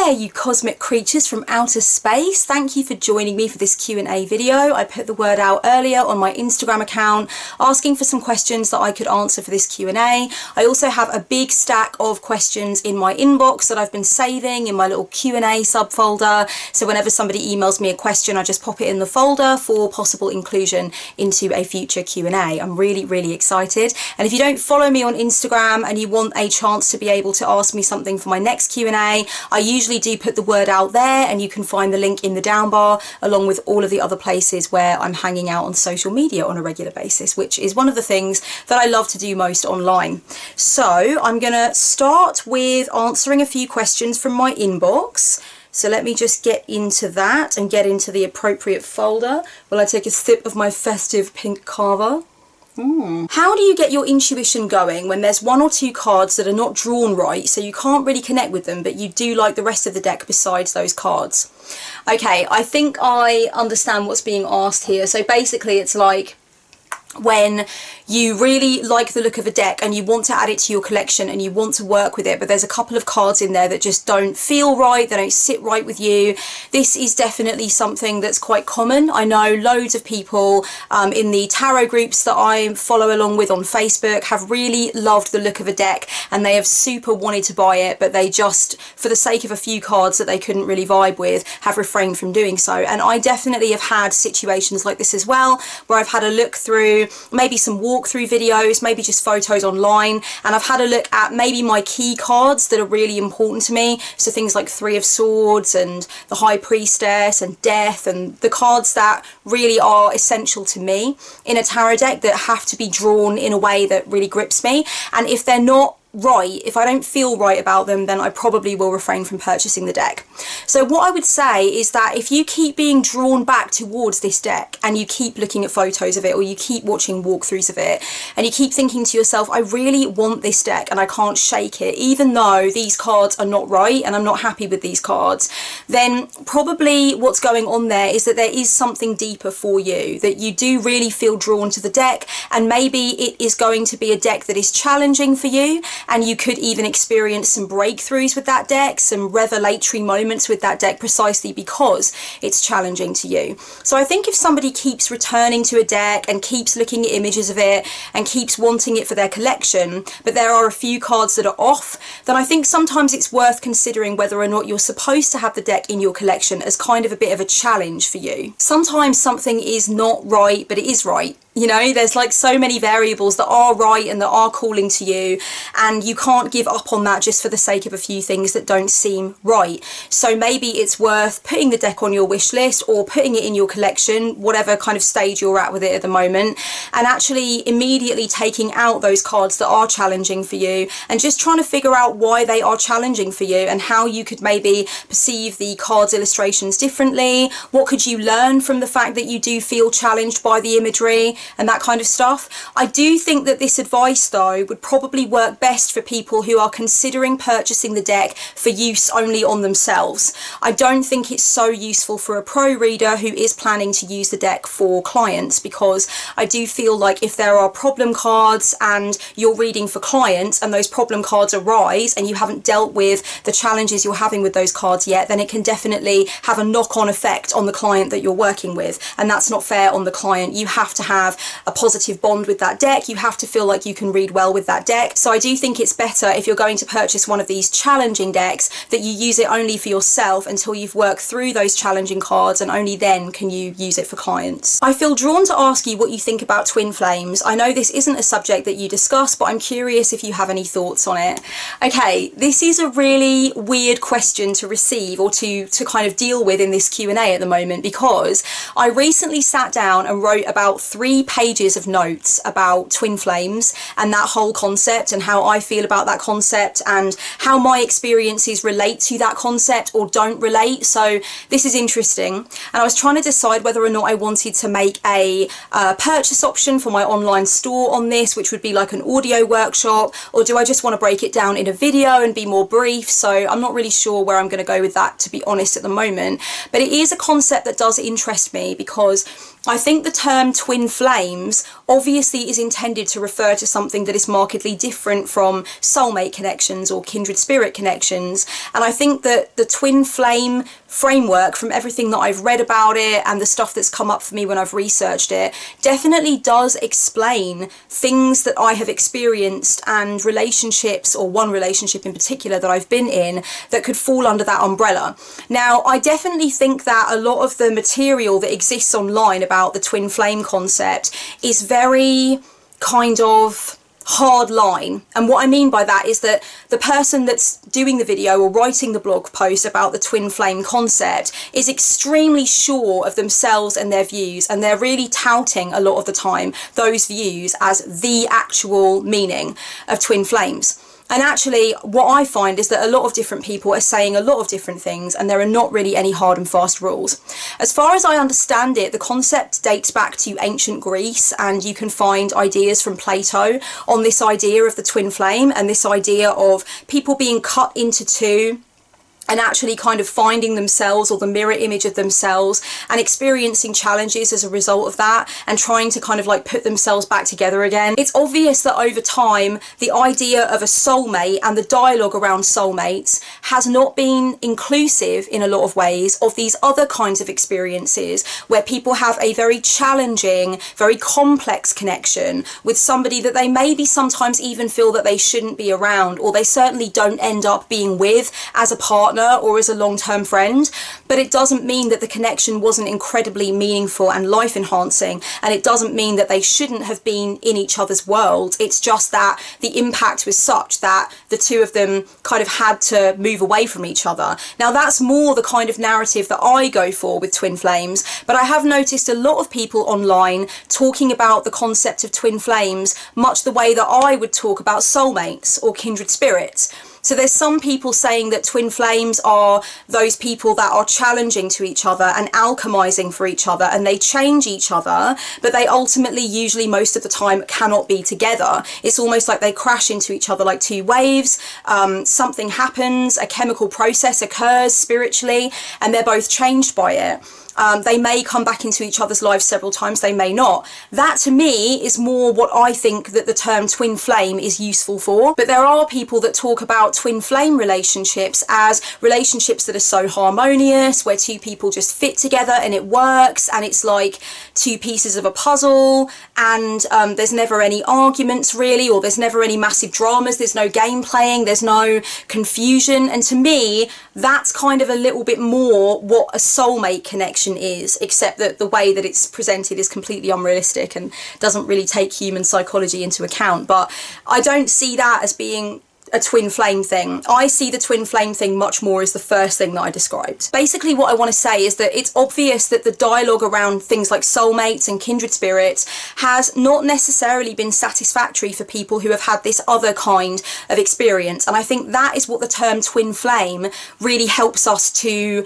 there, you cosmic creatures from outer space. Thank you for joining me for this Q&A video. I put the word out earlier on my Instagram account asking for some questions that I could answer for this Q&A. I also have a big stack of questions in my inbox that I've been saving in my little Q&A subfolder. So whenever somebody emails me a question, I just pop it in the folder for possible inclusion into a future Q&A. I'm really, really excited. And if you don't follow me on Instagram and you want a chance to be able to ask me something for my next Q&A, I usually do put the word out there, and you can find the link in the down bar along with all of the other places where I'm hanging out on social media on a regular basis, which is one of the things that I love to do most online. So I'm gonna start with answering a few questions from my inbox. So let me just get into that and get into the appropriate folder while I take a sip of my festive pink cava. How do you get your intuition going when there's one or two cards that are not drawn right, so you can't really connect with them, but you do like the rest of the deck besides those cards? Okay, I think I understand what's being asked here. So basically it's like when you really like the look of a deck and you want to add it to your collection and you want to work with it, but there's a couple of cards in there that just don't feel right, they don't sit right with you. This is definitely something that's quite common. I know loads of people in the tarot groups that I follow along with on Facebook have really loved the look of a deck and they have super wanted to buy it, but they just, for the sake of a few cards that they couldn't really vibe with, have refrained from doing so. And I definitely have had situations like this as well, where I've had a look through maybe some walkthrough videos, maybe just photos online, and I've had a look at maybe my key cards that are really important to me, so things like Three of Swords and the High Priestess and Death, and the cards that really are essential to me in a tarot deck that have to be drawn in a way that really grips me. And if they're not right, if I don't feel right about them, then I probably will refrain from purchasing the deck. So what I would say is that if you keep being drawn back towards this deck and you keep looking at photos of it, or you keep watching walkthroughs of it, and you keep thinking to yourself, I really want this deck and I can't shake it, even though these cards are not right and I'm not happy with these cards, then probably what's going on there is that there is something deeper for you, that you do really feel drawn to the deck, and maybe it is going to be a deck that is challenging for you, and you could even experience some breakthroughs with that deck, some revelatory moments with that deck, precisely because it's challenging to you. So I think if somebody keeps returning to a deck and keeps looking at images of it and keeps wanting it for their collection, but there are a few cards that are off, then I think sometimes it's worth considering whether or not you're supposed to have the deck in your collection as kind of a bit of a challenge for you. Sometimes something is not right, but it is right. You know, there's like so many variables that are right and that are calling to you, and you can't give up on that just for the sake of a few things that don't seem right. So maybe it's worth putting the deck on your wish list or putting it in your collection, whatever kind of stage you're at with it at the moment, and actually immediately taking out those cards that are challenging for you and just trying to figure out why they are challenging for you and how you could maybe perceive the cards illustrations differently. What could you learn from the fact that you do feel challenged by the imagery and that kind of stuff? I do think that this advice though would probably work best for people who are considering purchasing the deck for use only on themselves. I don't think it's so useful for a pro reader who is planning to use the deck for clients, because I do feel like if there are problem cards and you're reading for clients and those problem cards arise and you haven't dealt with the challenges you're having with those cards yet, then it can definitely have a knock-on effect on the client that you're working with, and that's not fair on the client. You have to have a positive bond with that deck, you have to feel like you can read well with that deck. So I do think it's better, if you're going to purchase one of these challenging decks, that you use it only for yourself until you've worked through those challenging cards, and only then can you use it for clients. I feel drawn to ask you what you think about twin flames. I know this isn't a subject that you discuss, but I'm curious if you have any thoughts on it. Okay, this is a really weird question to receive or to kind of deal with in this Q&A at the moment, because I recently sat down and wrote about 3 pages of notes about twin flames and that whole concept and how I feel about that concept and how my experiences relate to that concept or don't relate. So this is interesting, and I was trying to decide whether or not I wanted to make a purchase option for my online store on this, which would be like an audio workshop, or do I just want to break it down in a video and be more brief. So I'm not really sure where I'm going to go with that, to be honest, at the moment, but it is a concept that does interest me, because I think the term twin flames obviously is intended to refer to something that is markedly different from soulmate connections or kindred spirit connections. And I think that the twin flame framework, from everything that I've read about it and the stuff that's come up for me when I've researched it, definitely does explain things that I have experienced and relationships, or one relationship in particular that I've been in, that could fall under that umbrella. Now, I definitely think that a lot of the material that exists online about the twin flame concept is very kind of hard line, and what I mean by that is that the person that's doing the video or writing the blog post about the twin flame concept is extremely sure of themselves and their views, and they're really touting a lot of the time those views as the actual meaning of twin flames. And actually, what I find is that a lot of different people are saying a lot of different things, and there are not really any hard and fast rules. As far as I understand it, the concept dates back to ancient Greece, and you can find ideas from Plato on this idea of the twin flame and this idea of people being cut into two and actually kind of finding themselves, or the mirror image of themselves, and experiencing challenges as a result of that, and trying to kind of like put themselves back together again. It's obvious that over time, the idea of a soulmate and the dialogue around soulmates has not been inclusive in a lot of ways of these other kinds of experiences where people have a very challenging, very complex connection with somebody that they maybe sometimes even feel that they shouldn't be around, or they certainly don't end up being with as a partner or as a long-term friend. But it doesn't mean that the connection wasn't incredibly meaningful and life enhancing, and it doesn't mean that they shouldn't have been in each other's world. It's just that the impact was such that the two of them kind of had to move away from each other. Now, that's more the kind of narrative that I go for with twin flames, but I have noticed a lot of people online talking about the concept of twin flames much the way that I would talk about soulmates or kindred spirits. So there's some people saying that twin flames are those people that are challenging to each other and alchemizing for each other, and they change each other, but they ultimately, usually most of the time, cannot be together. It's almost like they crash into each other like two waves. Something happens, a chemical process occurs spiritually, and they're both changed by it. They may come back into each other's lives several times, they may not. That to me is more what I think that the term twin flame is useful for. But there are people that talk about twin flame relationships as relationships that are so harmonious, where two people just fit together and it works, and it's like two pieces of a puzzle, and there's never any arguments really, or there's never any massive dramas, there's no game playing, there's no confusion. And to me, that's kind of a little bit more what a soulmate connection is, except that the way that it's presented is completely unrealistic and doesn't really take human psychology into account. But I don't see that as being a twin flame thing. I see the twin flame thing much more as the first thing that I described. Basically, what I want to say is that it's obvious that the dialogue around things like soulmates and kindred spirits has not necessarily been satisfactory for people who have had this other kind of experience, and I think that is what the term twin flame really helps us to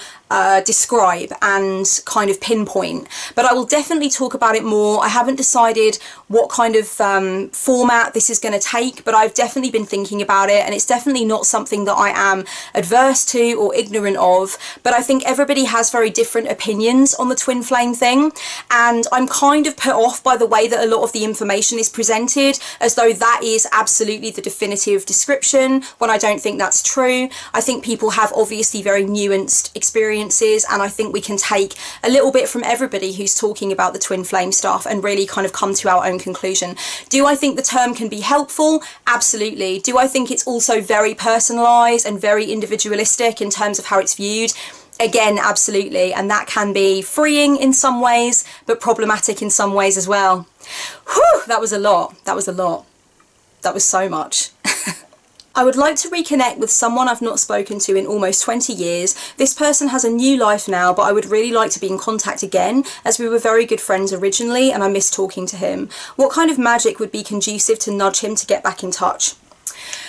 describe and kind of pinpoint. But I will definitely talk about it more. I haven't decided what kind of format this is going to take, but I've definitely been thinking about it, and it's definitely not something that I am adverse to or ignorant of. But I think everybody has very different opinions on the twin flame thing, and I'm kind of put off by the way that a lot of the information is presented as though that is absolutely the definitive description, when I don't think that's true. I think people have obviously very nuanced experiences, and I think we can take a little bit from everybody who's talking about the twin flame stuff and really kind of come to our own conclusion. Do I think the term can be helpful? Absolutely. Do I think it's also very personalised and very individualistic in terms of how it's viewed? Again, absolutely. And that can be freeing in some ways, but problematic in some ways as well. Whew, that was a lot. That was a lot. That was so much. I would like to reconnect with someone I've not spoken to in almost 20 years. This person has a new life now, but I would really like to be in contact again, as we were very good friends originally and I miss talking to him. What kind of magic would be conducive to nudge him to get back in touch?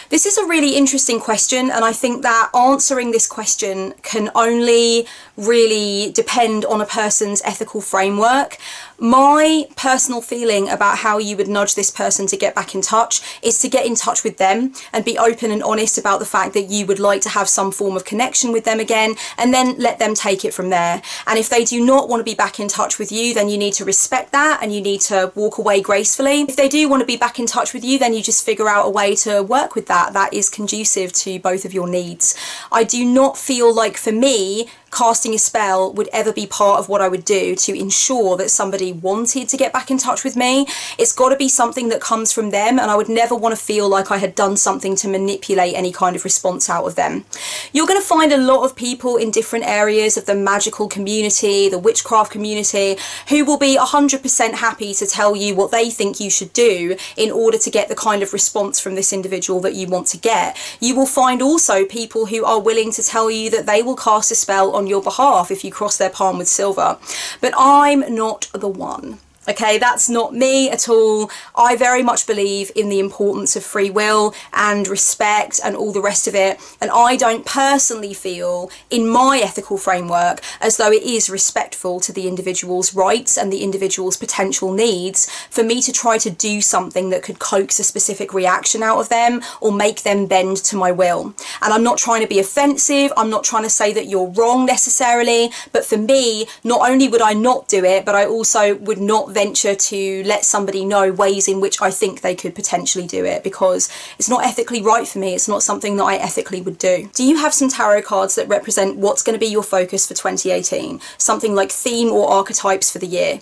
This is a really interesting question, and I think that answering this question can only really depend on a person's ethical framework. My personal feeling about how you would nudge this person to get back in touch is to get in touch with them and be open and honest about the fact that you would like to have some form of connection with them again, and then let them take it from there. And if they do not want to be back in touch with you, then you need to respect that and you need to walk away gracefully. If they do want to be back in touch with you, then you just figure out a way to work with that that is conducive to both of your needs. I do not feel like, for me, casting a spell would ever be part of what I would do to ensure that somebody wanted to get back in touch with me. It's got to be something that comes from them, and I would never want to feel like I had done something to manipulate any kind of response out of them. You're going to find a lot of people in different areas of the magical community, the witchcraft community, who will be 100% happy to tell you what they think you should do in order to get the kind of response from this individual that you want to get. You will find also people who are willing to tell you that they will cast a spell on your behalf if you cross their palm with silver. But I'm not the one. Okay, that's not me at all. I very much believe in the importance of free will and respect and all the rest of it. And I don't personally feel, in my ethical framework, as though it is respectful to the individual's rights and the individual's potential needs for me to try to do something that could coax a specific reaction out of them or make them bend to my will. And I'm not trying to be offensive. I'm not trying to say that you're wrong necessarily. But for me, not only would I not do it, but I also would not venture to let somebody know ways in which I think they could potentially do it, because it's not ethically right for me. It's not something that I ethically would do. Do you have some tarot cards that represent what's going to be your focus for 2018? Something like theme or archetypes for the year?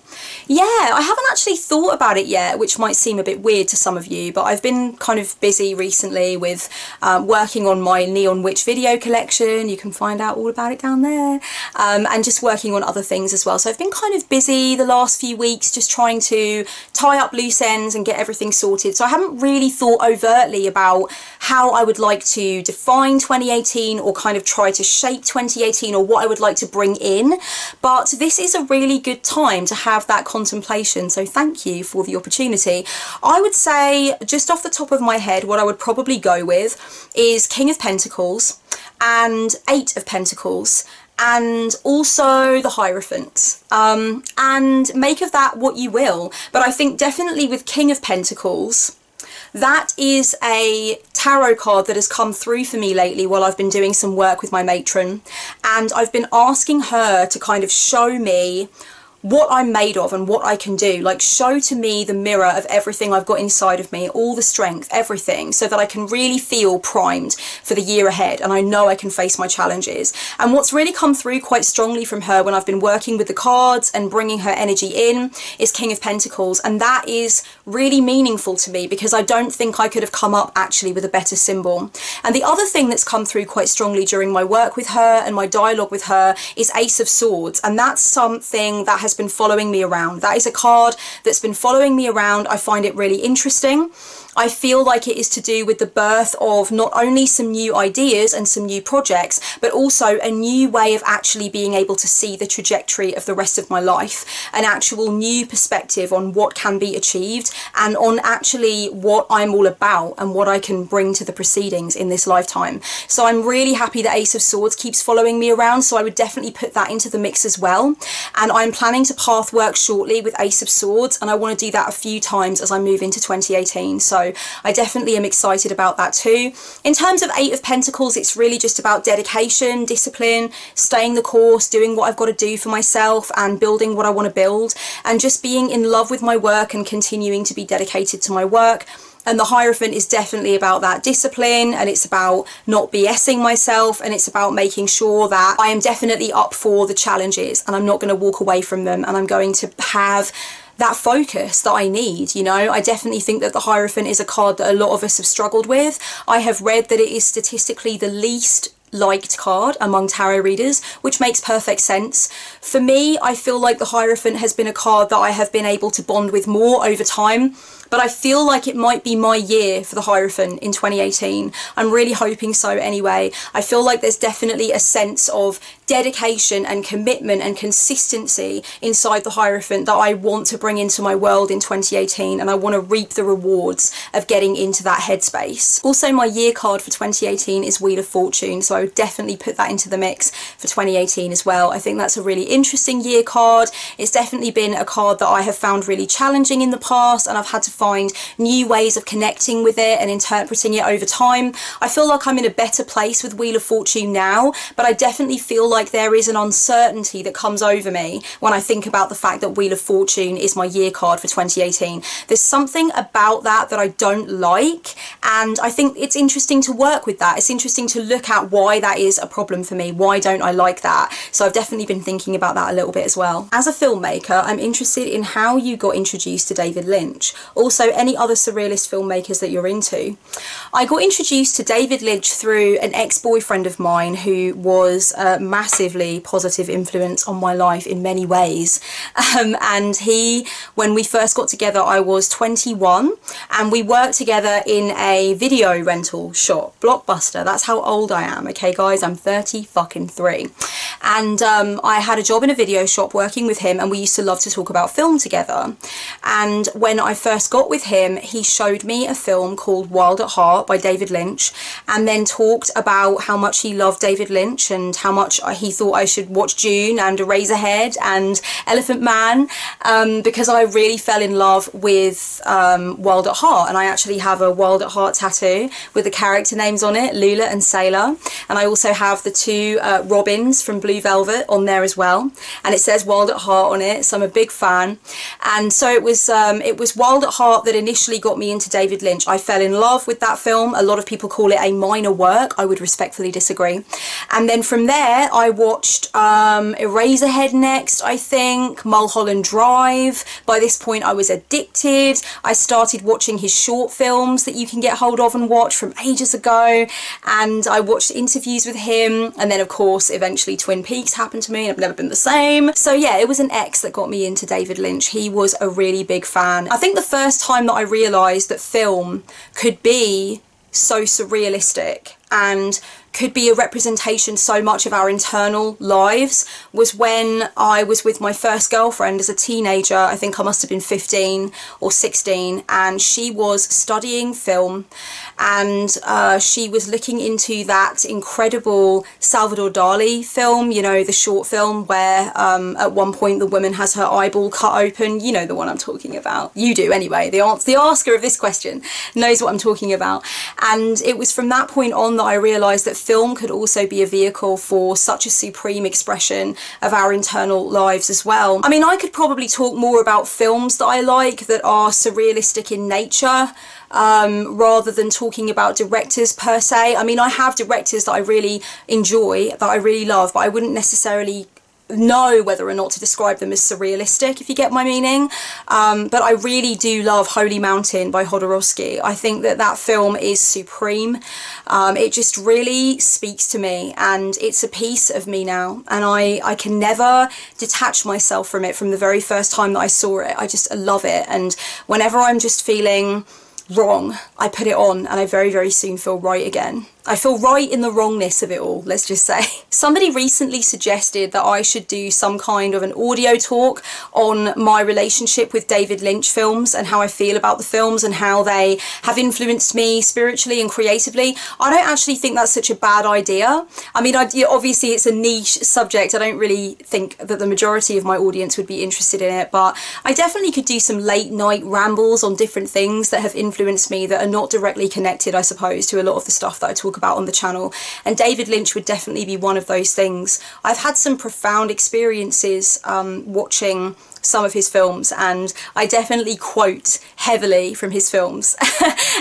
Yeah, I haven't actually thought about it yet, which might seem a bit weird to some of you, but I've been kind of busy recently with working on my Neon Witch video collection. You can find out all about it down there. And just working on other things as well. So I've been kind of busy the last few weeks just trying to tie up loose ends and get everything sorted. So I haven't really thought overtly about how I would like to define 2018 or kind of try to shape 2018 or what I would like to bring in. But this is a really good time to have that contemplation. So thank you for the opportunity. I would say, just off the top of my head, what I would probably go with is King of Pentacles and Eight of Pentacles, and also the Hierophant, and make of that what you will. But I think definitely with King of Pentacles, that is a tarot card that has come through for me lately while I've been doing some work with my matron, and I've been asking her to kind of show me what I'm made of and what I can do. Like, show to me the mirror of everything I've got inside of me, all the strength, everything, so that I can really feel primed for the year ahead and I know I can face my challenges. And what's really come through quite strongly from her when I've been working with the cards and bringing her energy in is King of Pentacles, and that is really meaningful to me because I don't think I could have come up actually with a better symbol. And the other thing that's come through quite strongly during my work with her and my dialogue with her is Ace of Swords, and that's something that has been following me around. That is a card that's been following me around. I find it really interesting. I feel like it is to do with the birth of not only some new ideas and some new projects, but also a new way of actually being able to see the trajectory of the rest of my life, an actual new perspective on what can be achieved and on actually what I'm all about and what I can bring to the proceedings in this lifetime. So I'm really happy that Ace of Swords keeps following me around, so I would definitely put that into the mix as well. And I'm planning to path work shortly with Ace of Swords, and I want to do that a few times as I move into 2018. So I definitely am excited about that too. In terms of Eight of Pentacles, it's really just about dedication, discipline, staying the course, doing what I've got to do for myself and building what I want to build, and just being in love with my work and continuing to be dedicated to my work. And the Hierophant is definitely about that discipline, and it's about not BSing myself, and it's about making sure that I am definitely up for the challenges and I'm not going to walk away from them, and I'm going to have that focus that I need. You know, I definitely think that the Hierophant is a card that a lot of us have struggled with. I have read that it is statistically the least liked card among tarot readers, which makes perfect sense. For me, I feel like the Hierophant has been a card that I have been able to bond with more over time, but I feel like it might be my year for the Hierophant in 2018. I'm really hoping so anyway. I feel like there's definitely a sense of dedication and commitment and consistency inside the Hierophant that I want to bring into my world in 2018, and I want to reap the rewards of getting into that headspace. Also, my year card for 2018 is Wheel of Fortune, so I would definitely put that into the mix for 2018 as well. I think that's a really interesting year card. It's definitely been a card that I have found really challenging in the past, and I've had to find new ways of connecting with it and interpreting it over time. I feel like I'm in a better place with Wheel of Fortune now, but I definitely feel like there is an uncertainty that comes over me when I think about the fact that Wheel of Fortune is my year card for 2018. There's something about that that I don't like, and I think it's interesting to work with that. It's interesting to look at why that is a problem for me. Why don't I like that? So I've definitely been thinking about that a little bit as well. As a filmmaker, I'm interested in how you got introduced to David Lynch. Also, any other surrealist filmmakers that you're into. I got introduced to David Lynch through an ex-boyfriend of mine who was a massively positive influence on my life in many ways. And when we first got together, I was 21, and we worked together in a video rental shop, Blockbuster. That's how old I am, okay guys? I'm 33. And I had a job in a video shop working with him, and we used to love to talk about film together. And when I first got with him, he showed me a film called Wild at Heart by David Lynch, and then talked about how much he loved David Lynch and how much he thought I should watch Dune and Eraserhead and Elephant Man, because I really fell in love with Wild at Heart. And I actually have a Wild at Heart tattoo with the character names on it, Lula and Sailor, and I also have the two Robins from Blue Velvet on there as well, and it says Wild at Heart on it, so I'm a big fan. And so it was Wild at Heart that initially got me into David Lynch. I fell in love with that film. A lot of people call it a minor work. I would respectfully disagree. And then from there I watched Eraserhead next, I think, Mulholland Drive. By this point I was addicted. I started watching his short films that you can get hold of and watch from ages ago, and I watched interviews with him, and then of course eventually Twin Peaks happened to me and I've never been the same. So yeah, it was an ex that got me into David Lynch. He was a really big fan. I think the first time that I realised that film could be so surrealistic and could be a representation so much of our internal lives was when I was with my first girlfriend as a teenager. I think I must have been 15 or 16, and she was studying film, and she was looking into that incredible Salvador Dali film, you know, the short film where at one point the woman has her eyeball cut open. You know the one I'm talking about. You do anyway. The asker of this question knows what I'm talking about. And it was from that point on that I realised that film could also be a vehicle for such a supreme expression of our internal lives as well. I mean, I could probably talk more about films that I like that are surrealistic in nature, rather than talking about directors per se. I mean, I have directors that I really enjoy, that I really love, but I wouldn't necessarily know whether or not to describe them as surrealistic, if you get my meaning. But I really do love Holy Mountain by Jodorowsky. I think that that film is supreme. It just really speaks to me, and it's a piece of me now, and I can never detach myself from it from the very first time that I saw it. I just love it, and whenever I'm just feeling wrong, I put it on and I very, very soon feel right again. I feel right in the wrongness of it all, let's just say. Somebody recently suggested that I should do some kind of an audio talk on my relationship with David Lynch films and how I feel about the films and how they have influenced me spiritually and creatively. I don't actually think that's such a bad idea. I mean, obviously it's a niche subject. I don't really think that the majority of my audience would be interested in it, but I definitely could do some late night rambles on different things that have influenced me that are not directly connected, I suppose, to a lot of the stuff that I talk about on the channel, and David Lynch would definitely be one of those things. I've had some profound experiences watching some of his films, and I definitely quote heavily from his films.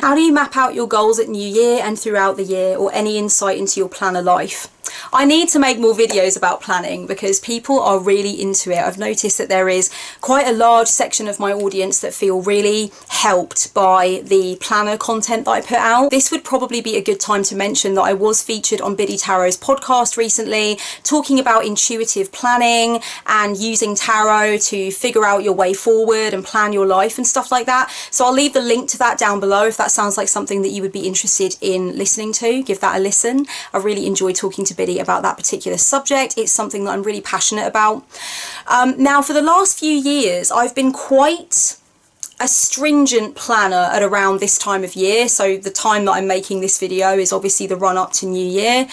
How do you map out your goals at New Year and throughout the year, or any insight into your planner life? I need to make more videos about planning because people are really into it. I've noticed that there is quite a large section of my audience that feel really helped by the planner content that I put out. This would probably be a good time to mention that I was featured on Biddy Tarot's podcast recently, talking about intuitive planning and using tarot to figure out your way forward and plan your life and stuff like that. So I'll leave the link to that down below if that sounds like something that you would be interested in listening to. Give that a listen. I really enjoy talking to Biddy about that particular subject. It's something that I'm really passionate about. Now, for the last few years, I've been quite a stringent planner at around this time of year. So the time that I'm making this video is obviously the run up to New Year.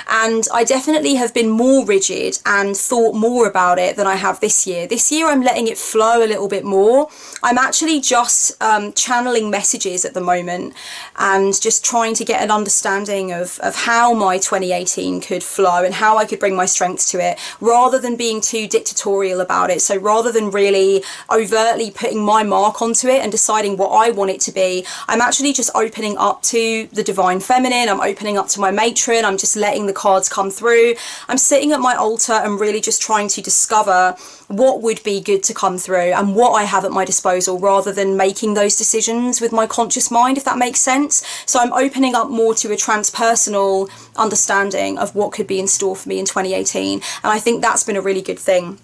And I definitely have been more rigid and thought more about it than I have this year. This year I'm letting it flow a little bit more. I'm actually just channeling messages at the moment and just trying to get an understanding of how my 2018 could flow and how I could bring my strength to it, rather than being too dictatorial about it. So rather than really overtly putting my mark onto it and deciding what I want it to be, I'm actually just opening up to the divine feminine. I'm opening up to my matron. I'm just letting the cards come through. I'm sitting at my altar and really just trying to discover what would be good to come through and what I have at my disposal, rather than making those decisions with my conscious mind, if that makes sense. So I'm opening up more to a transpersonal understanding of what could be in store for me in 2018, and I think that's been a really good thing.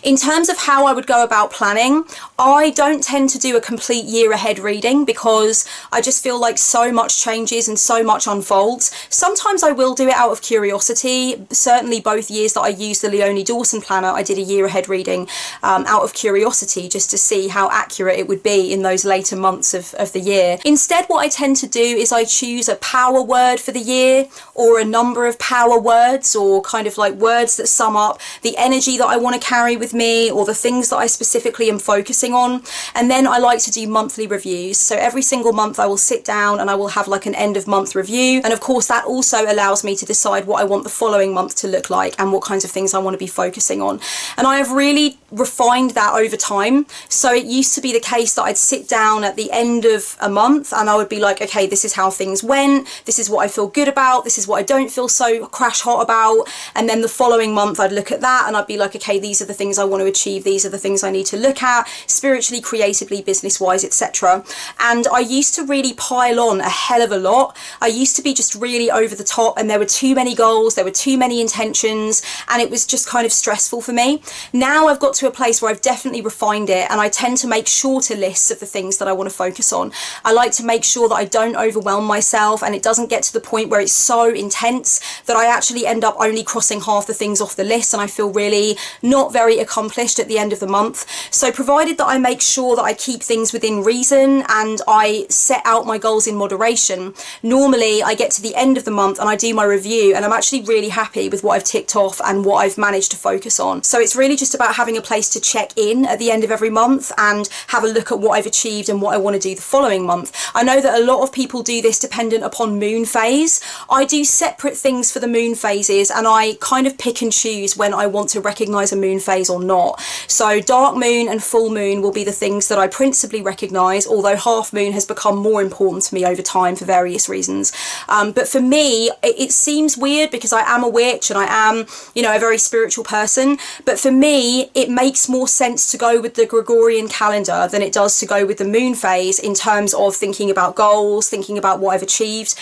In terms of how I would go about planning, I don't tend to do a complete year ahead reading because I just feel like so much changes and so much unfolds. Sometimes I will do it out of curiosity. Certainly both years that I used the Leonie Dawson planner, I did a year ahead reading out of curiosity, just to see how accurate it would be in those later months of the year. Instead, what I tend to do is I choose a power word for the year, or a number of power words, or kind of like words that sum up the energy that I want to carry with me, or the things that I specifically am focusing on. And then I like to do monthly reviews. So every single month I will sit down and I will have like an end of month review. And of course that also allows me to decide what I want the following month to look like and what kinds of things I want to be focusing on. And I have really refined that over time. So it used to be the case that I'd sit down at the end of a month and I would be like, okay, this is how things went, this is what I feel good about, this is what I don't feel so crash hot about. And then the following month I'd look at that and I'd be like, okay, these are the things I want to achieve, these are the things I need to look at spiritually, creatively, business wise, etc. And I used to really pile on a hell of a lot. I used to be just really over the top, and there were too many goals, there were too many intentions, and it was just kind of stressful for me. Now I've got to a place where I've definitely refined it, and I tend to make shorter lists of the things that I want to focus on. I like to make sure that I don't overwhelm myself and it doesn't get to the point where it's so intense that I actually end up only crossing half the things off the list and I feel really not very accomplished at the end of the month. So provided that I make sure that I keep things within reason and I set out my goals in moderation, normally I get to the end of the month and I do my review and I'm actually really happy with what I've ticked off and what I've managed to focus on. So it's really just about having a place to check in at the end of every month and have a look at what I've achieved and what I want to do the following month. I know that a lot of people do this dependent upon moon phase. I do separate things for the moon phases and I kind of pick and choose when I want to recognise a moon phase or not. So dark moon and full moon will be the things that I principally recognise, although half moon has become more important to me over time for various reasons. But for me, it seems weird because I am a witch and I am, you know, a very spiritual person. But for me, it makes more sense to go with the Gregorian calendar than it does to go with the moon phase in terms of thinking about goals, thinking about what I've achieved.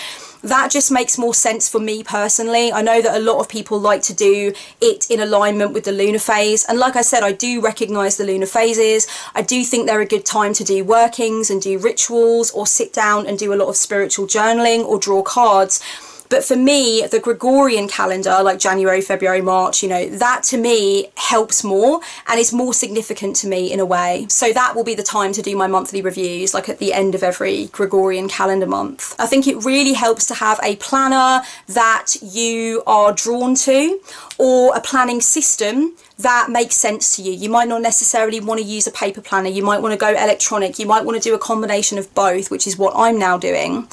That just makes more sense for me personally. I know that a lot of people like to do it in alignment with the lunar phase, and like I said, I do recognise the lunar phases. I do think they're a good time to do workings and do rituals or sit down and do a lot of spiritual journaling or draw cards. But for me, the Gregorian calendar, like January, February, March, you know, that to me helps more and is more significant to me in a way. So that will be the time to do my monthly reviews, like at the end of every Gregorian calendar month. I think it really helps to have a planner that you are drawn to, or a planning system that makes sense to you. You might not necessarily want to use a paper planner. You might want to go electronic. You might want to do a combination of both, which is what I'm now doing.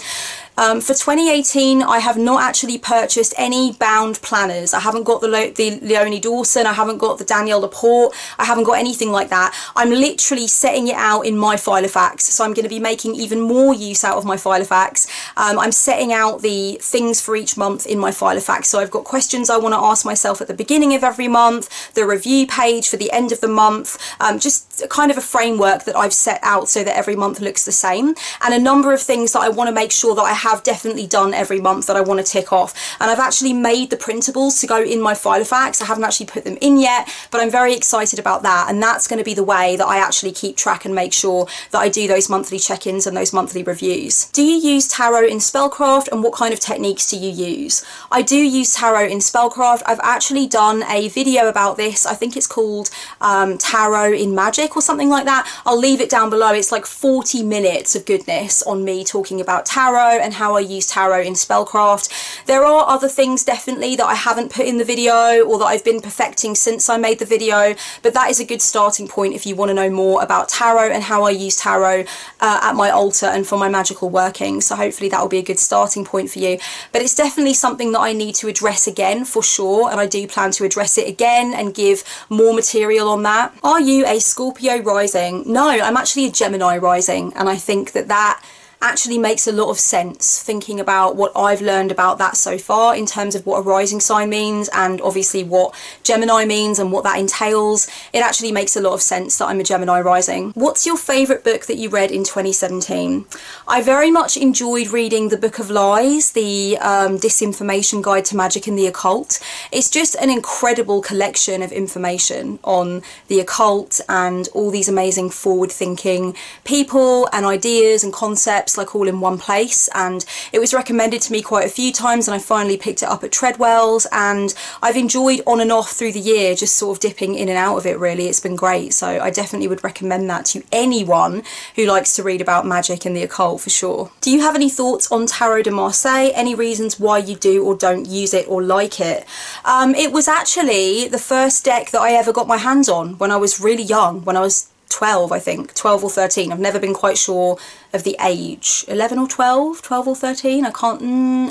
For 2018, I have not actually purchased any bound planners. I haven't got the Leonie Dawson, I haven't got the Danielle Laporte, I haven't got anything like that. I'm literally setting it out in my Filofax, so I'm going to be making even more use out of my Filofax. I'm setting out the things for each month in my Filofax, so I've got questions I want to ask myself at the beginning of every month, the review page for the end of the month, just kind of a framework that I've set out so that every month looks the same, and a number of things that I want to make sure that I have definitely done every month that I want to tick off. And I've actually made the printables to go in my Filofax. I haven't actually put them in yet, but I'm very excited about that. And that's going to be the way that I actually keep track and make sure that I do those monthly check-ins and those monthly reviews. Do you use tarot in Spellcraft, and what kind of techniques do you use? I do use tarot in Spellcraft. I've actually done a video about this. I think it's called Tarot in Magic or something like that. I'll leave it down below. It's like 40 minutes of goodness on me talking about tarot and how I use tarot in Spellcraft. There are other things definitely that I haven't put in the video or that I've been perfecting since I made the video, but that is a good starting point if you want to know more about tarot and how I use tarot at my altar and for my magical workings. So hopefully that will be a good starting point for you. But it's definitely something that I need to address again for sure, and I do plan to address it again and give more material on that. Are you a Scorpio rising? No, I'm actually a Gemini rising, and I think that that actually makes a lot of sense thinking about what I've learned about that so far in terms of what a rising sign means, and obviously what Gemini means and what that entails. It actually makes a lot of sense that I'm a Gemini rising. What's your favourite book that you read in 2017? I very much enjoyed reading The Book of Lies, the Disinformation Guide to Magic and the Occult. It's just an incredible collection of information on the occult and all these amazing forward-thinking people and ideas and concepts, like all in one place. And it was recommended to me quite a few times, and I finally picked it up at Treadwell's, and I've enjoyed on and off through the year just sort of dipping in and out of it. Really, it's been great. So I definitely would recommend that to anyone who likes to read about magic and the occult for sure. Do you have any thoughts on Tarot de Marseille? Any reasons why you do or don't use it or like it? It was actually the first deck that I ever got my hands on when I was really young, when I was 12, I think, 12 or 13. I've never been quite sure of the age. 11 or 12? 12 or 13? I can't,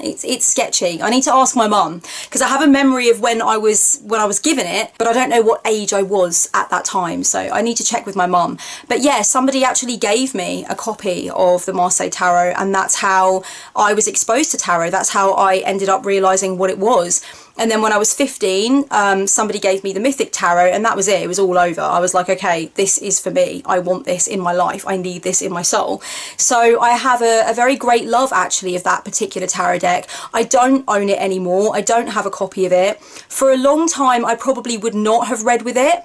it's sketchy. I need to ask my mum, because I have a memory of when I was given it, but I don't know what age I was at that time, so I need to check with my mum. But yeah, somebody actually gave me a copy of the Marseille Tarot, and that's how I was exposed to tarot. That's how I ended up realising what it was. And then when I was 15, somebody gave me the Mythic Tarot, and that was it. It was all over. I was like, okay, this is for me. I want this in my life. I need this in my soul. So I have a very great love actually of that particular tarot deck. I don't own it anymore. I don't have a copy of it. For a long time, I probably would not have read with it,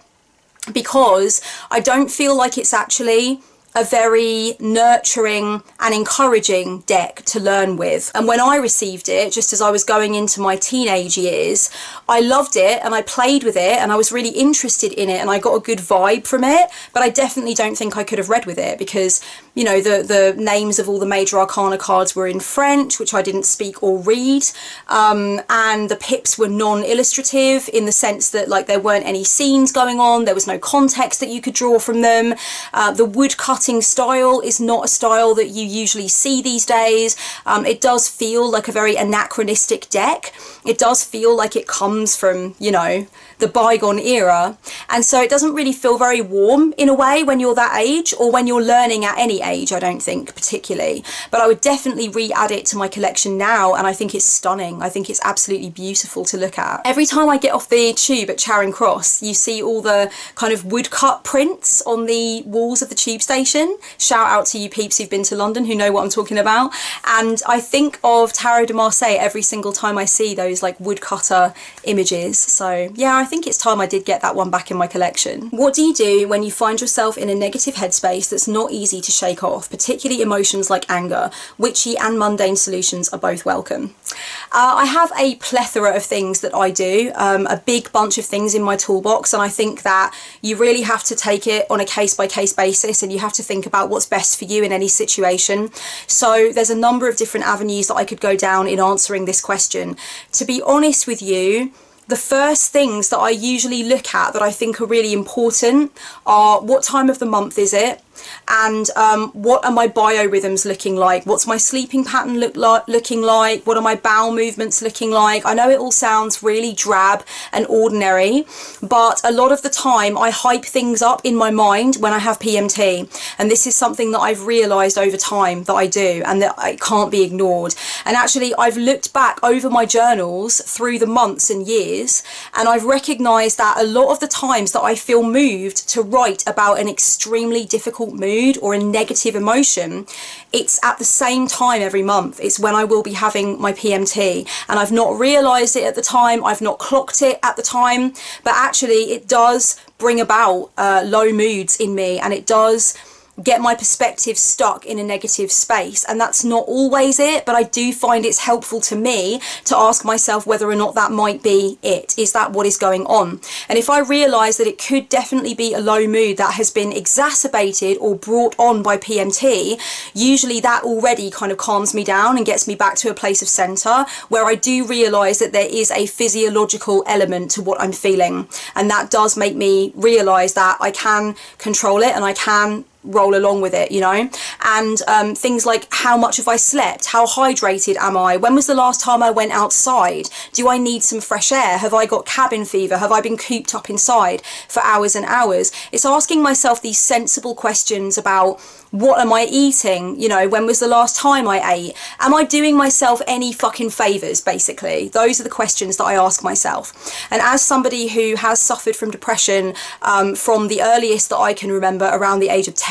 because I don't feel like it's actually a very nurturing and encouraging deck to learn with. And when I received it, just as I was going into my teenage years, I loved it and I played with it and I was really interested in it and I got a good vibe from it, but I definitely don't think I could have read with it, because, you know, the names of all the major arcana cards were in French, which I didn't speak or read, and the pips were non-illustrative in the sense that, like, there weren't any scenes going on, there was no context that you could draw from them. The woodcutting style is not a style that you usually see these days. It does feel like a very anachronistic deck. It does feel like it comes from, you know, the bygone era, and so it doesn't really feel very warm in a way when you're that age, or when you're learning at any age, I don't think particularly. But I would definitely re-add it to my collection now, and I think it's stunning. I think it's absolutely beautiful to look at. Every time I get off the tube at Charring Cross, you see all the kind of woodcut prints on the walls of the tube station. Shout out to you peeps who've been to London who know what I'm talking about. And I think of Tarot de Marseille every single time I see those like woodcutter images. So yeah, I think it's time I did get that one back in my collection. What do you do when you find yourself in a negative headspace that's not easy to shake off, particularly emotions like anger? Witchy and mundane solutions are both welcome. I have a plethora of things that I do, a big bunch of things in my toolbox, and I think that you really have to take it on a case-by-case basis, and you have to think about what's best for you in any situation. So there's a number of different avenues that I could go down in answering this question. To be honest with you, the first things that I usually look at that I think are really important are, what time of the month is it? And what are my biorhythms looking like? What's my sleeping pattern looking like? What are my bowel movements looking like? I know it all sounds really drab and ordinary, but a lot of the time I hype things up in my mind when I have PMT, and this is something that I've realised over time that I do, and that it can't be ignored. And actually I've looked back over my journals through the months and years, and I've recognised that a lot of the times that I feel moved to write about an extremely difficult difficult mood or a negative emotion, it's at the same time every month. It's when I will be having my PMT, and I've not realised it at the time, I've not clocked it at the time, but actually it does bring about low moods in me, and it does get my perspective stuck in a negative space. And that's not always it, but I do find it's helpful to me to ask myself whether or not that might be it. Is that what is going on? And if I realise that it could definitely be a low mood that has been exacerbated or brought on by PMT, usually that already kind of calms me down and gets me back to a place of centre, where I do realise that there is a physiological element to what I'm feeling, and that does make me realise that I can control it and I can roll along with it, you know. And things like, how much have I slept? How hydrated am I? When was the last time I went outside? Do I need some fresh air? Have I got cabin fever? Have I been cooped up inside for hours and hours? It's asking myself these sensible questions about, what am I eating? You know, when was the last time I ate? Am I doing myself any fucking favours, basically? Those are the questions that I ask myself. And as somebody who has suffered from depression from the earliest that I can remember, around the age of 10,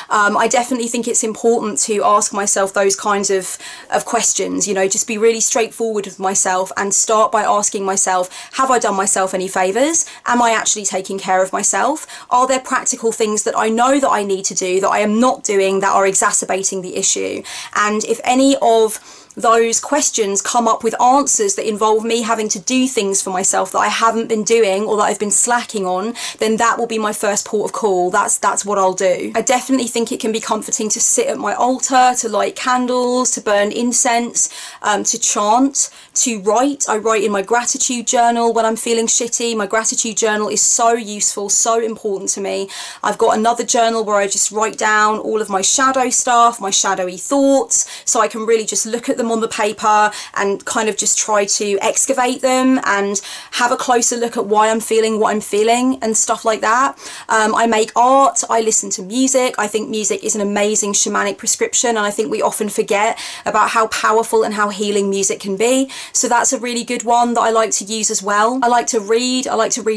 I definitely think it's important to ask myself those kinds of questions, you know, just be really straightforward with myself and start by asking myself, have I done myself any favours? Am I actually taking care of myself? Are there practical things that I know that I need to do that I am not doing that are exacerbating the issue? And if any of those questions come up with answers that involve me having to do things for myself that I haven't been doing or that I've been slacking on, then that will be my first port of call. That's what I'll do. I definitely think it can be comforting to sit at my altar, to light candles, to burn incense, to chant, to write. I write in my gratitude journal when I'm feeling shitty. My gratitude journal is so useful, so important to me. I've got another journal where I just write down all of my shadow stuff, my shadowy thoughts, so I can really just look at them on the paper and kind of just try to excavate them and have a closer look at why I'm feeling what I'm feeling and stuff like that. I make art, I listen to music. I think music is an amazing shamanic prescription, and I think we often forget about how powerful and how healing music can be. So that's a really good one that I like to use as well. I like to read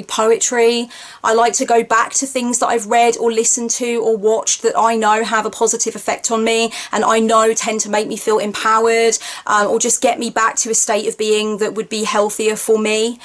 poetry. I like to go back to things that I've read or listened to or watched that I know have a positive effect on me and I know tend to make me feel empowered, or just get me back to a state of being that would be healthier for me.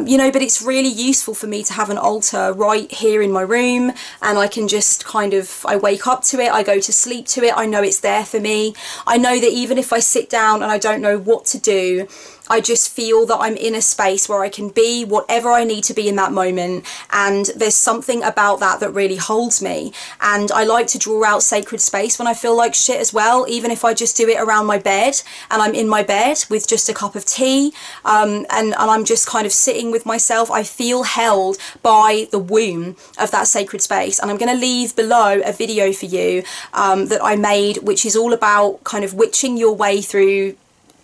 You know, but it's really useful for me to have an altar right here in my room, and I can just kind of, I wake up to it, I go to sleep to it, I know it's there for me. I know that even if I sit down and I don't know what to do, I just feel that I'm in a space where I can be whatever I need to be in that moment, and there's something about that that really holds me. And I like to draw out sacred space when I feel like shit as well, even if I just do it around my bed and I'm in my bed with just a cup of tea, and I'm just kind of sitting with myself. I feel held by the womb of that sacred space. And I'm going to leave below a video for you that I made, which is all about kind of witching your way through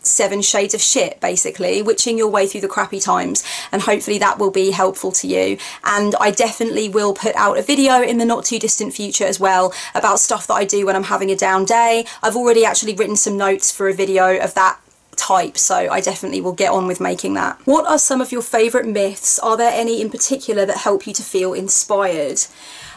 7 shades of shit, basically witching your way through the crappy times, and hopefully that will be helpful to you. And I definitely will put out a video in the not too distant future as well about stuff that I do when I'm having a down day. I've already actually written some notes for a video of that type, so I definitely will get on with making that. What are some of your favourite myths? Are there any in particular that help you to feel inspired?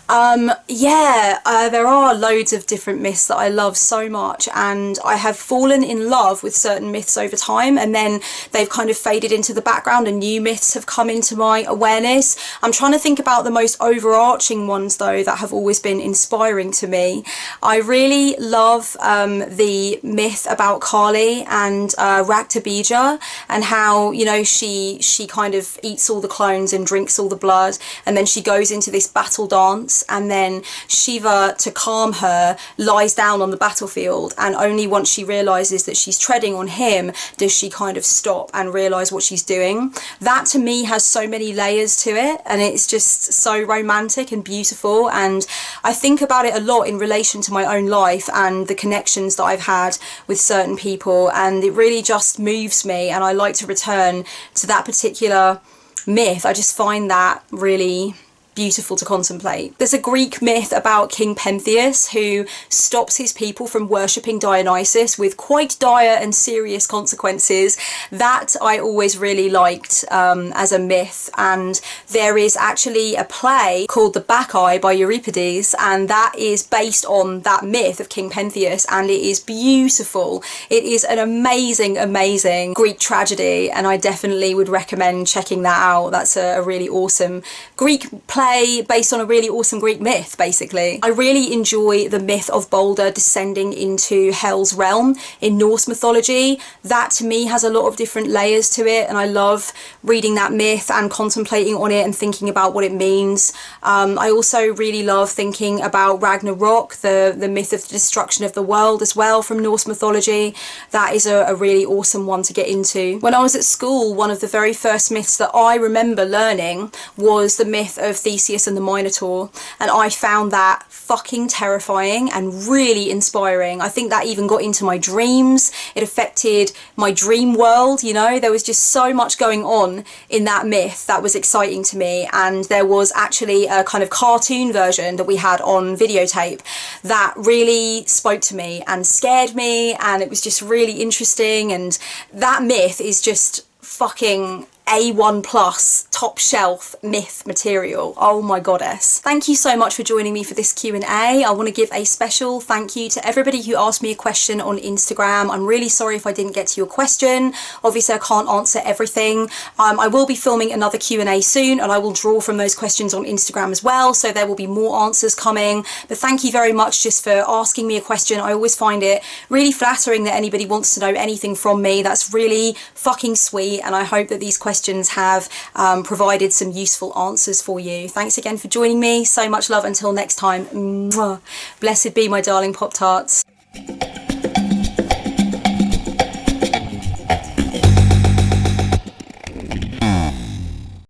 There are loads of different myths that I love so much, and I have fallen in love with certain myths over time, and then they've kind of faded into the background and new myths have come into my awareness. I'm trying to think about the most overarching ones though that have always been inspiring to me. I really love the myth about Kali and Raktabija, and how, you know, she kind of eats all the clones and drinks all the blood, and then she goes into this battle dance, and then Shiva, to calm her, lies down on the battlefield, and only once she realizes that she's treading on him does she kind of stop and realize what she's doing. That to me has so many layers to it, and it's just so romantic and beautiful, and I think about it a lot in relation to my own life and the connections that I've had with certain people, and it really just moves me, and I like to return to that particular myth. I just find that really beautiful to contemplate. There's a Greek myth about King Pentheus who stops his people from worshipping Dionysus with quite dire and serious consequences. That I always really liked as a myth, and there is actually a play called The Bacchae by Euripides, and that is based on that myth of King Pentheus, and it is beautiful. It is an amazing Greek tragedy, and I definitely would recommend checking that out. That's a really awesome Greek play based on a really awesome Greek myth, basically. I really enjoy the myth of Balder descending into Hell's realm in Norse mythology. That to me has a lot of different layers to it, and I love reading that myth and contemplating on it and thinking about what it means. I also really love thinking about Ragnarok, the myth of the destruction of the world as well from Norse mythology. That is a really awesome one to get into. When I was at school, one of the very first myths that I remember learning was the myth of Theseus and the Minotaur, and I found that fucking terrifying and really inspiring. I think that even got into my dreams. It affected my dream world, you know. There was just so much going on in that myth that was exciting to me, and there was actually a kind of cartoon version that we had on videotape that really spoke to me and scared me, and it was just really interesting, and that myth is just fucking A1 plus top shelf myth material. Oh my goddess. Thank you so much for joining me for this Q&A. I want to give a special thank you to everybody who asked me a question on Instagram. I'm really sorry if I didn't get to your question. Obviously I can't answer everything. I will be filming another Q&A soon, and I will draw from those questions on Instagram as well, so there will be more answers coming. But thank you very much just for asking me a question. I always find it really flattering that anybody wants to know anything from me. That's really fucking sweet, and I hope that these questions have provided some useful answers for you. Thanks again for joining me. So much love until next time. Mwah. Blessed be my darling Pop-Tarts.